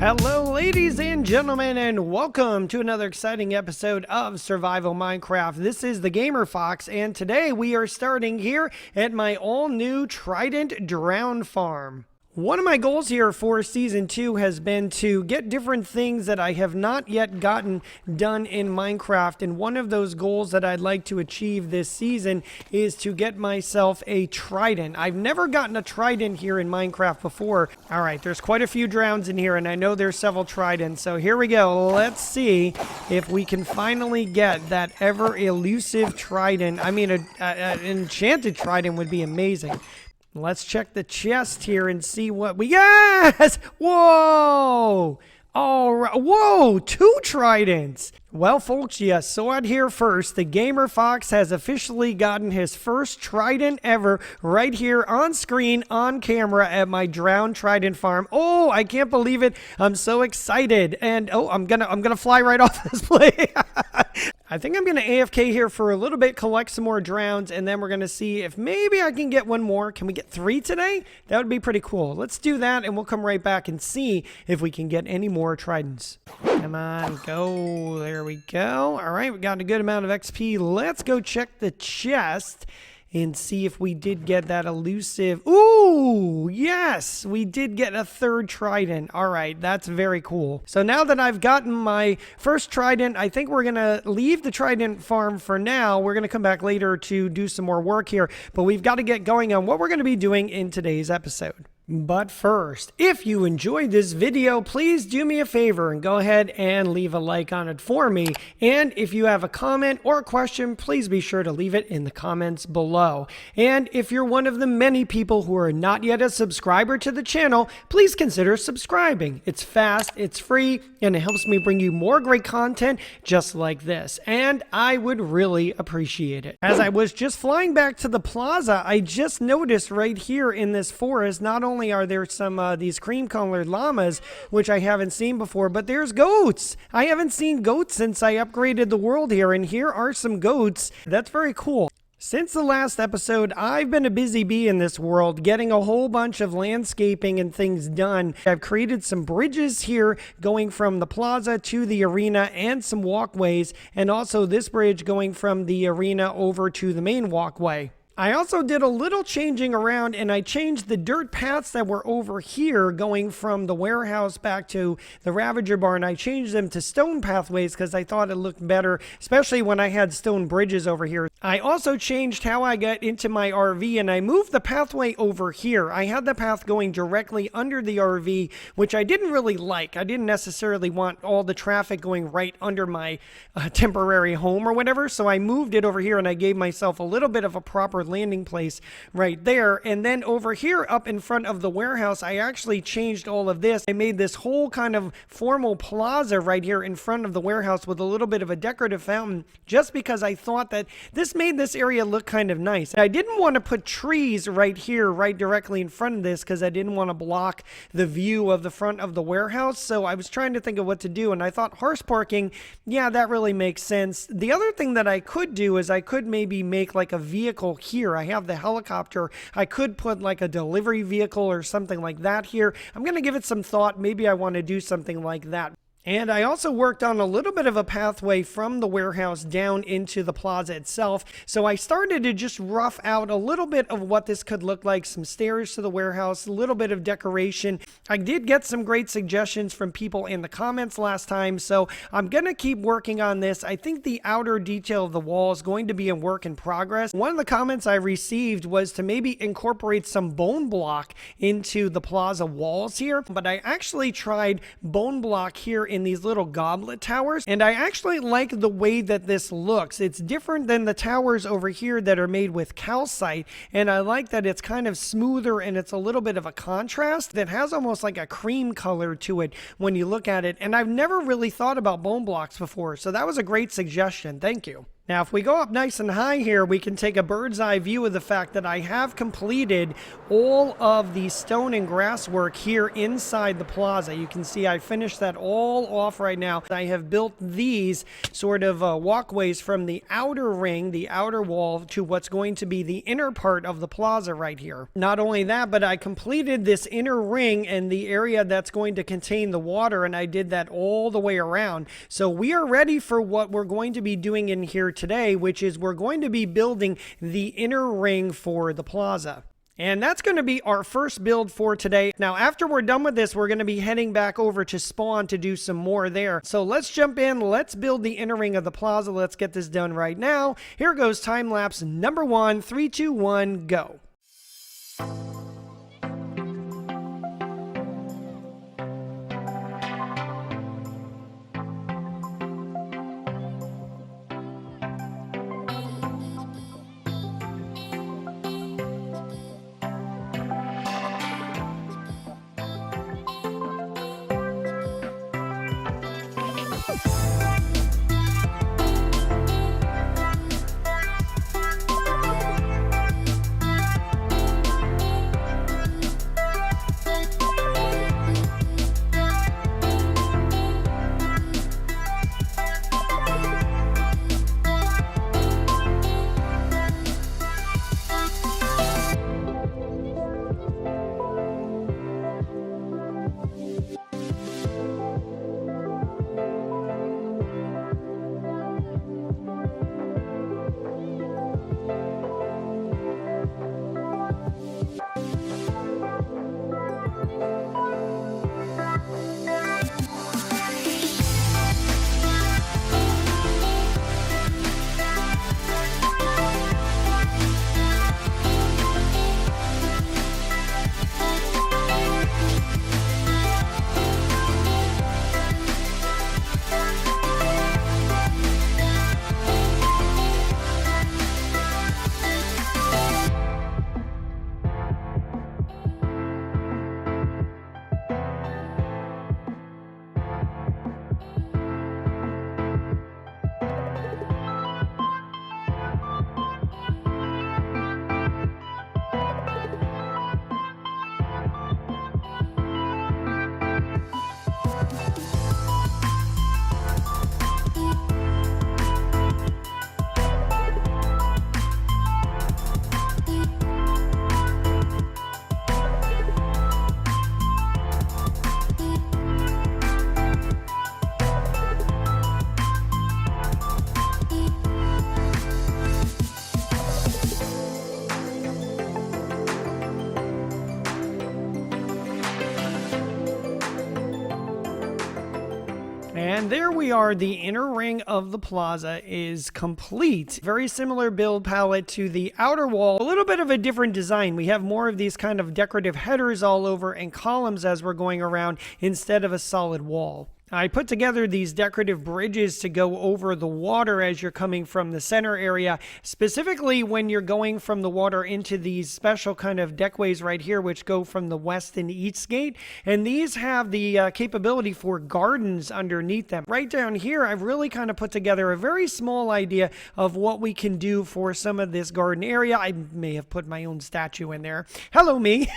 Hello ladies and gentlemen, and welcome to another exciting episode of Survival Minecraft. This is the GamerFox, and today we are starting here at my all-new Trident Drowned Farm. One of my goals here for Season 2 has been to get different things that I have not yet gotten done in Minecraft, and one of those goals that I'd like to achieve this season is to get myself a trident. I've never gotten a trident here in Minecraft before. Alright, there's quite a few drowns in here, and I know there's several tridents, so here we go. Let's see if we can finally get that ever-elusive trident. I mean, an enchanted trident would be amazing. Let's check the chest here and see what we... Yes! Whoa! All right. Whoa! 2 tridents! Well, folks, you saw it here first. The GamerFox has officially gotten his first trident ever right here on screen, on camera at my Drowned Trident Farm. Oh, I can't believe it. I'm so excited. And, oh, I'm gonna fly right off this place. I think I'm going to AFK here for a little bit, collect some more drowns, and then we're going to see if maybe I can get one more. Can we get 3 today? That would be pretty cool. Let's do that, and we'll come right back and see if we can get any more tridents. Come on, go. There we go. All right, we got a good amount of XP. Let's go check the chest and see if we did get that elusive. Ooh, yes, we did get a 3rd trident. All right, that's very cool. So now that I've gotten my first trident, I think we're gonna leave the trident farm for now. We're gonna come back later to do some more work here, but we've got to get going on what we're gonna be doing in today's episode. But first, if you enjoyed this video, please do me a favor and go ahead and leave a like on it for me. And if you have a comment or a question, please be sure to leave it in the comments below. And if you're one of the many people who are not yet a subscriber to the channel, please consider subscribing. It's fast, it's free, and it helps me bring you more great content just like this. And I would really appreciate it. As I was just flying back to the plaza, I just noticed right here in this forest, not only are there some these cream-colored llamas, which I haven't seen before, but there's goats. I haven't seen goats since I upgraded the world here, and here are some goats. That's very cool. Since the last episode, I've been a busy bee in this world, getting a whole bunch of landscaping and things done. I've created some bridges here going from the plaza to the arena and some walkways, and also this bridge going from the arena over to the main walkway. I also did a little changing around, and I changed the dirt paths that were over here going from the warehouse back to the Ravager barn. I changed them to stone pathways because I thought it looked better, especially when I had stone bridges over here. I also changed how I got into my RV, and I moved the pathway over here. I had the path going directly under the RV, which I didn't really like. I didn't necessarily want all the traffic going right under my temporary home or whatever, so I moved it over here, and I gave myself a little bit of a proper landing place right there. And then over here up in front of the warehouse, I actually changed all of this. I made this whole kind of formal plaza right here in front of the warehouse with a little bit of a decorative fountain, just because I thought that this made this area look kind of nice. I didn't want to put trees right here, right directly in front of this, because I didn't want to block the view of the front of the warehouse. So I was trying to think of what to do, and I thought horse parking, yeah, that really makes sense. The other thing that I could do is I could maybe make like a vehicle here. I have the helicopter. I could put like a delivery vehicle or something like that here. I'm going to give it some thought. Maybe I want to do something like that. And I also worked on a little bit of a pathway from the warehouse down into the plaza itself. So I started to just rough out a little bit of what this could look like. Some stairs to the warehouse, a little bit of decoration. I did get some great suggestions from people in the comments last time, so I'm going to keep working on this. I think the outer detail of the wall is going to be a work in progress. One of the comments I received was to maybe incorporate some bone block into the plaza walls here, but I actually tried bone block here in these little goblet towers, and I actually like the way that this looks. It's different than the towers over here that are made with calcite, and I like that it's kind of smoother and it's a little bit of a contrast that has almost like a cream color to it when you look at it. And I've never really thought about bone blocks before, so that was a great suggestion. Thank you. Now, if we go up nice and high here, we can take a bird's eye view of the fact that I have completed all of the stone and grass work here inside the plaza. You can see I finished that all off right now. I have built these sort of walkways from the outer ring, the outer wall, to what's going to be the inner part of the plaza right here. Not only that, but I completed this inner ring and the area that's going to contain the water, and I did that all the way around. So we are ready for what we're going to be doing in here today, which is we're going to be building the inner ring for the plaza. And that's going to be our first build for today. Now, after we're done with this, we're going to be heading back over to spawn to do some more there. So let's jump in. Let's build the inner ring of the plaza. Let's get this done right now. Here goes time lapse number 1. 3, 2, 1, go. And there we are, the inner ring of the plaza is complete. Very similar build palette to the outer wall, a little bit of a different design. We have more of these kind of decorative headers all over and columns as we're going around instead of a solid wall. I put together these decorative bridges to go over the water as you're coming from the center area, specifically when you're going from the water into these special kind of deckways right here, which go from the west and east gate. And these have the capability for gardens underneath them. Right down here, I've really kind of put together a very small idea of what we can do for some of this garden area. I may have put my own statue in there. Hello, me.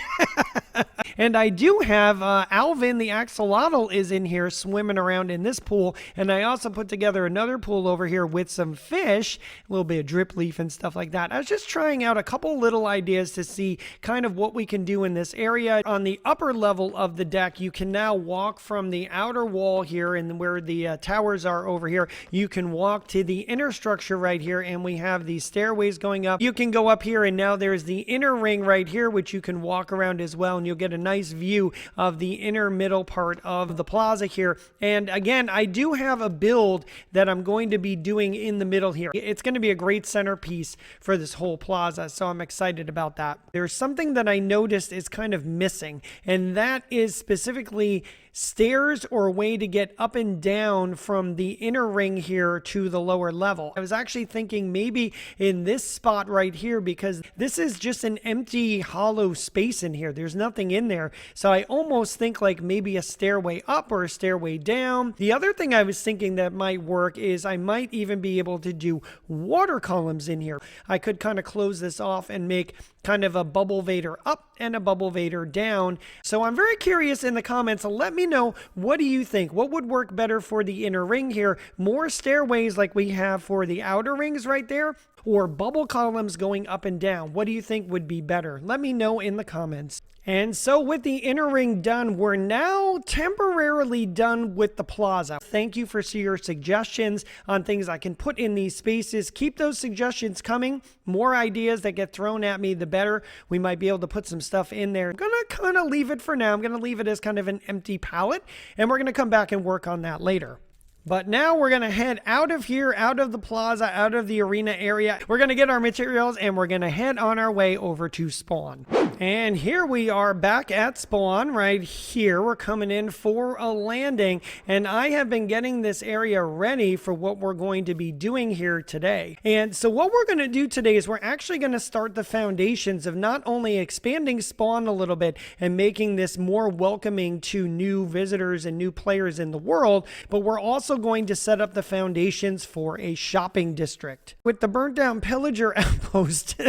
And I do have Alvin, the axolotl, is in here swimming around in this pool. And I also put together another pool over here with some fish, a little bit of drip leaf and stuff like that. I was just trying out a couple little ideas to see kind of what we can do in this area. On the upper level of the deck, you can now walk from the outer wall here and where the towers are over here. You can walk to the inner structure right here, and we have these stairways going up. You can go up here, and now there's the inner ring right here, which you can walk around as well, and you'll get a nice view of the inner middle part of the plaza here. And again, I do have a build that I'm going to be doing in the middle here. It's going to be a great centerpiece for this whole plaza, so I'm excited about that. There's something that I noticed is kind of missing, and that is specifically stairs or a way to get up and down from the inner ring here to the lower level. I was actually thinking maybe in this spot right here, because this is just an empty hollow space in here. There's nothing in there. So I almost think like maybe a stairway up or a stairway down. The other thing I was thinking that might work is I might even be able to do water columns in here. I could kind of close this off and make kind of a bubble vader up and a bubble vader down. So I'm very curious in the comments. Let me know, what do you think? What would work better for the inner ring here? More stairways like we have for the outer rings right there, or bubble columns going up and down? What do you think would be better? Let me know in the comments. And so with the inner ring done, we're now temporarily done with the plaza. Thank you for your suggestions on things I can put in these spaces. Keep those suggestions coming. More ideas that get thrown at me, the better. We might be able to put some stuff in there. I'm going to kind of leave it for now. I'm going to leave it as kind of an empty palette, and we're going to come back and work on that later. But now we're going to head out of here, out of the plaza, out of the arena area. We're going to get our materials and we're going to head on our way over to spawn. And here we are back at spawn right here. We're coming in for a landing, and I have been getting this area ready for what we're going to be doing here today. And so what we're going to do today is we're actually going to start the foundations of not only expanding spawn a little bit and making this more welcoming to new visitors and new players in the world, but we're also going to set up the foundations for a shopping district. With the burnt down pillager outpost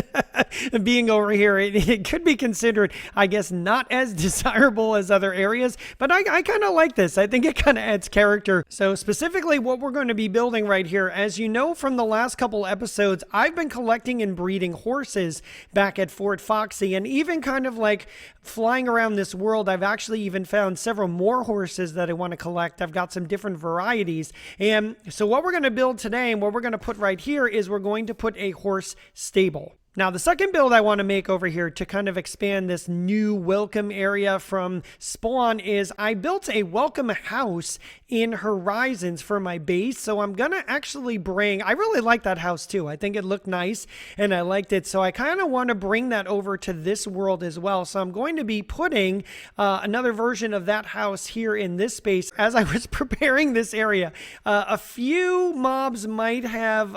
being over here, it could be considered, I guess, not as desirable as other areas, but I kind of like this. I think it kind of adds character. So specifically what we're going to be building right here, as you know from the last couple episodes, I've been collecting and breeding horses back at Fort Foxy, and even kind of like flying around this world, I've actually even found several more horses that I want to collect. I've got some different varieties. And so what we're going to build today and what we're going to put right here is we're going to put a horse stable. Now, the second build I want to make over here to kind of expand this new welcome area from spawn is I built a welcome house in Horizons for my base. So I'm going to actually bring, I really like that house too. I think it looked nice and I liked it. So I kind of want to bring that over to this world as well. So I'm going to be putting another version of that house here in this space. As I was preparing this area, a few mobs might have,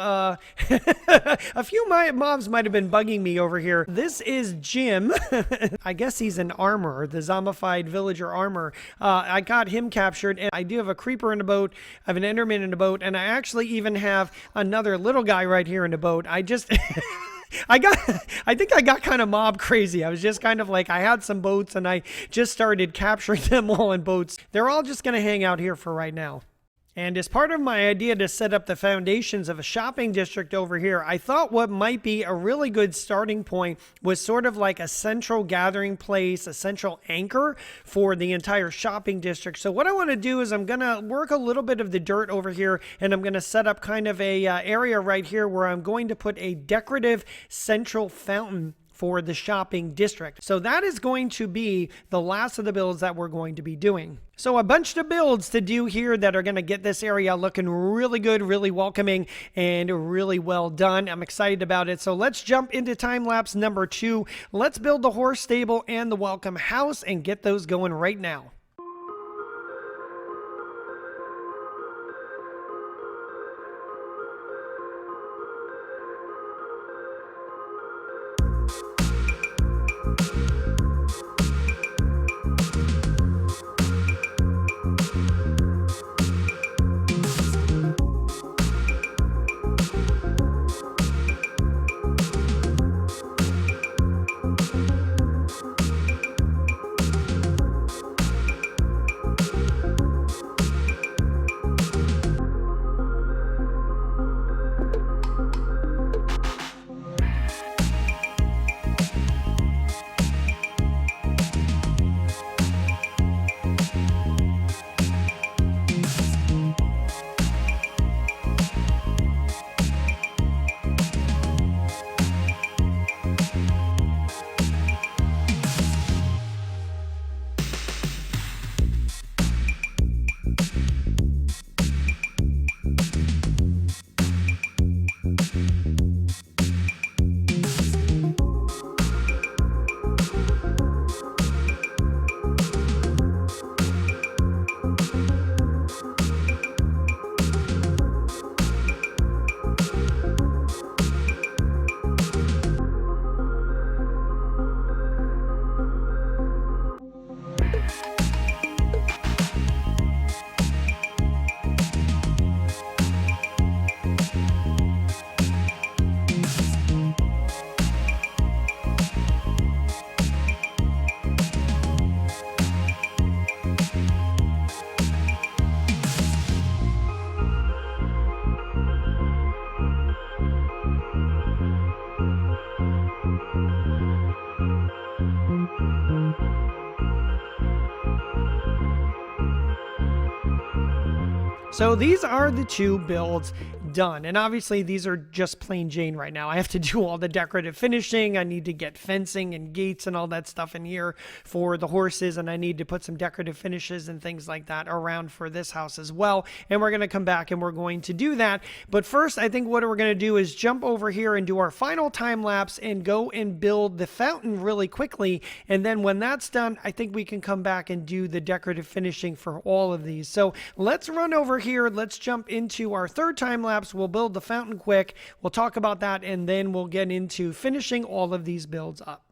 mobs might have been bugging me over here. This is Jim. I guess he's an armorer, the zombified villager armor. I got him captured, and I do have a creeper in the boat. I have an enderman in the boat, and I actually even have another little guy right here in the boat. I just I think I got kind of mob crazy. I was just kind of like, I had some boats and I just started capturing them all in boats. They're all just going to hang out here for right now. And as part of my idea to set up the foundations of a shopping district over here, I thought what might be a really good starting point was sort of like a central gathering place, a central anchor for the entire shopping district. So what I want to do is I'm going to work a little bit of the dirt over here, and I'm going to set up kind of a area right here where I'm going to put a decorative central fountain for the shopping district. So that is going to be the last of the builds that we're going to be doing. So a bunch of builds to do here that are going to get this area looking really good, really welcoming, and really well done. I'm excited about it. So let's jump into time lapse number 2. Let's build the horse stable and the welcome house and get those going right now. So these are the two builds done, and obviously these are just plain Jane right now. I have to do all the decorative finishing. I need to get fencing and gates and all that stuff in here for the horses, and I need to put some decorative finishes and things like that around for this house as well, and we're going to come back and we're going to do that. But first, I think what we're going to do is jump over here and do our final time lapse and go and build the fountain really quickly, and then when that's done, I think we can come back and do the decorative finishing for all of these. So let's run over here. Let's jump into our third time lapse. We'll build the fountain quick. We'll talk about that, and then we'll get into finishing all of these builds up.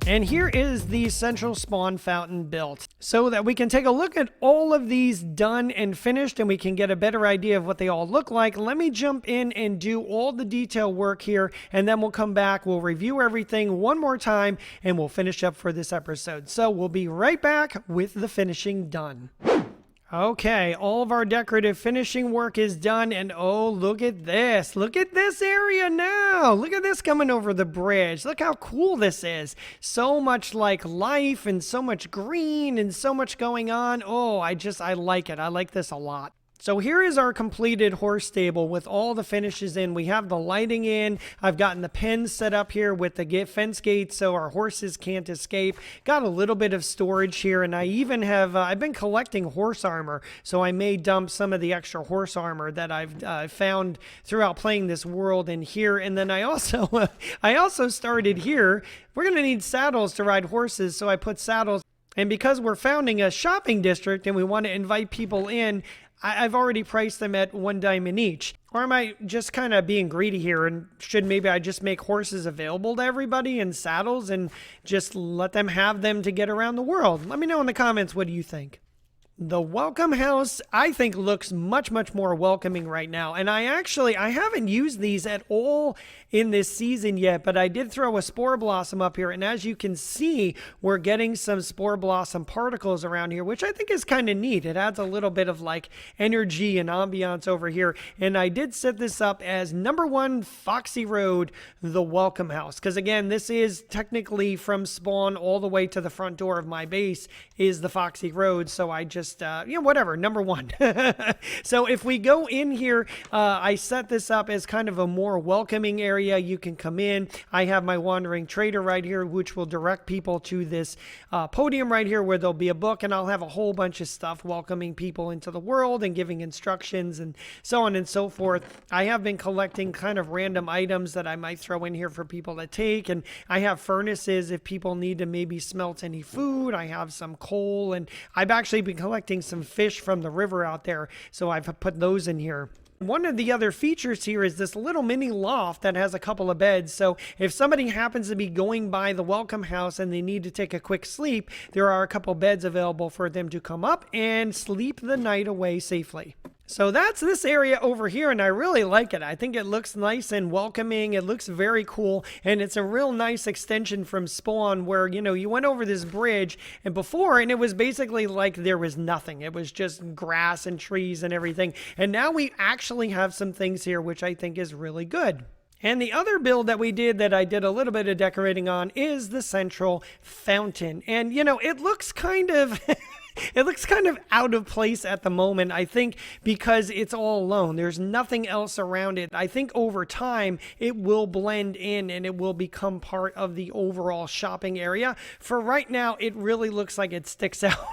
And here is the central spawn fountain built so that we can take a look at all of these done and finished, and we can get a better idea of what they all look like. Let me jump in and do all the detail work here, and then we'll come back, we'll review everything one more time, and we'll finish up for this episode. So we'll be right back with the finishing done. Okay, all of our decorative finishing work is done, and oh, look at this. Look at this area now. Look at this coming over the bridge. Look how cool this is. So much like life and so much green and so much going on. Oh, I like it. I like this a lot. So here is our completed horse stable with all the finishes in. We have the lighting in. I've gotten the pens set up here with the fence gates so our horses can't escape. Got a little bit of storage here, and I even have, I've been collecting horse armor, so I may dump some of the extra horse armor that I've found throughout playing this world in here. And then I also started here. We're going to need saddles to ride horses, so I put saddles. And because we're founding a shopping district and we want to invite people in, I've already priced them at $1 diamond each. Or am I just kind of being greedy here, and should maybe I just make horses available to everybody and saddles and just let them have them to get around the world? Let me know in the comments, what do you think? The welcome house, I think, looks much, much more welcoming right now. And I haven't used these at all in this season yet, but I did throw a spore blossom up here. And as you can see, we're getting some spore blossom particles around here, which I think is kind of neat. It adds a little bit of like energy and ambiance over here. And I did set this up as number 1 Foxy Road, the welcome house. Because again, this is technically from spawn all the way to the front door of my base is the Foxy Road. So I just whatever, number 1. So if we go in here, I set this up as kind of a more welcoming area. You can come in. I have my wandering trader right here, which will direct people to this podium right here where there'll be a book, and I'll have a whole bunch of stuff welcoming people into the world and giving instructions and so on and so forth. I have been collecting kind of random items that I might throw in here for people to take, and I have furnaces if people need to maybe smelt any food. I have some coal, and I've actually been collecting some fish from the river out there, so I've put those in here. One of the other features here is this little mini loft that has a couple of beds. So if somebody happens to be going by the welcome house and they need to take a quick sleep, there are a couple beds available for them to come up and sleep the night away safely. So that's this area over here, and I really like it. I think it looks nice and welcoming. It looks very cool, and it's a real nice extension from spawn where, you went over this bridge and it was basically like there was nothing. It was just grass and trees and everything. And now we actually have some things here, which I think is really good. And the other build that we did that I did a little bit of decorating on is the central fountain. And, it looks kind of... It looks kind of out of place at the moment, I think, because it's all alone. There's nothing else around it. I think over time, it will blend in and it will become part of the overall shopping area. For right now, it really looks like it sticks out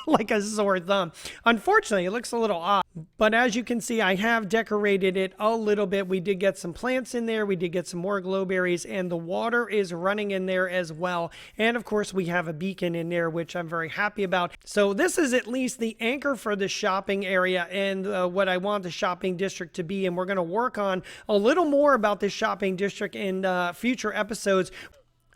like a sore thumb. Unfortunately, it looks a little odd. But as you can see, I have decorated it a little bit. We did get some plants in there. We did get some more glowberries, and the water is running in there as well. And of course, we have a beacon in there, which I'm very happy about. So this is at least the anchor for the shopping area and what I want the shopping district to be. And we're going to work on a little more about this shopping district in future episodes.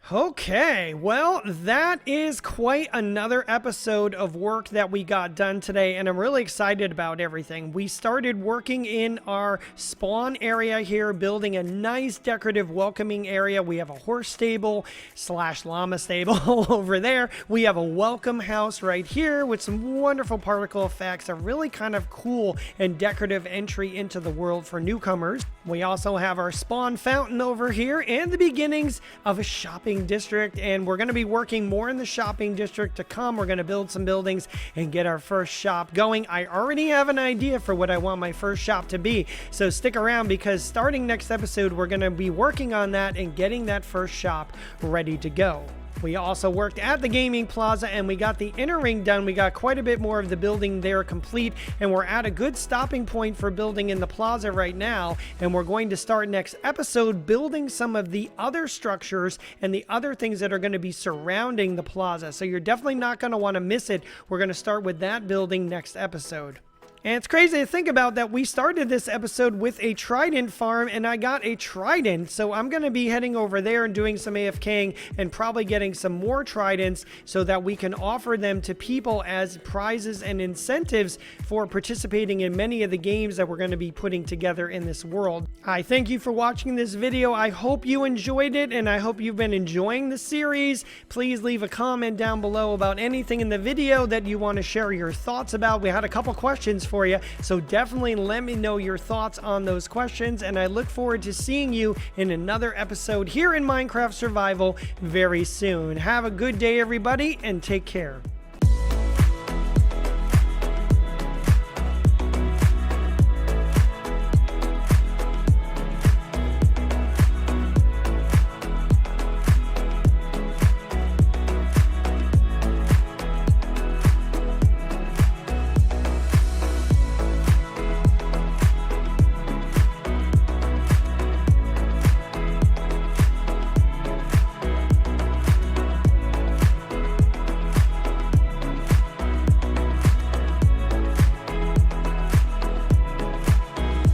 Okay, well, that is quite another episode of work that we got done today, and I'm really excited about everything. We started working in our spawn area here, building a nice decorative welcoming area. We have a horse stable slash llama stable over there. We have a welcome house right here with some wonderful particle effects, a really kind of cool and decorative entry into the world for newcomers. We also have our spawn fountain over here and the beginnings of a shopping district, and we're going to be working more in the shopping district to come. We're going to build some buildings and get our first shop going. I already have an idea for what I want my first shop to be, so stick around because starting next episode we're going to be working on that and getting that first shop ready to go. We also worked at the gaming plaza and we got the inner ring done. We got quite a bit more of the building there complete, and we're at a good stopping point for building in the plaza right now, and we're going to start next episode building some of the other structures and the other things that are going to be surrounding the plaza. So you're definitely not going to want to miss it. We're going to start with that building next episode. And it's crazy to think about that we started this episode with a trident farm and I got a trident. So I'm going to be heading over there and doing some AFKing and probably getting some more tridents so that we can offer them to people as prizes and incentives for participating in many of the games that we're going to be putting together in this world. I thank you for watching this video. I hope you enjoyed it and I hope you've been enjoying the series. Please leave a comment down below about anything in the video that you want to share your thoughts about. We had a couple questions for you, so definitely let me know your thoughts on those questions, and I look forward to seeing you in another episode here in Minecraft Survival very soon. Have a good day, everybody, and take care.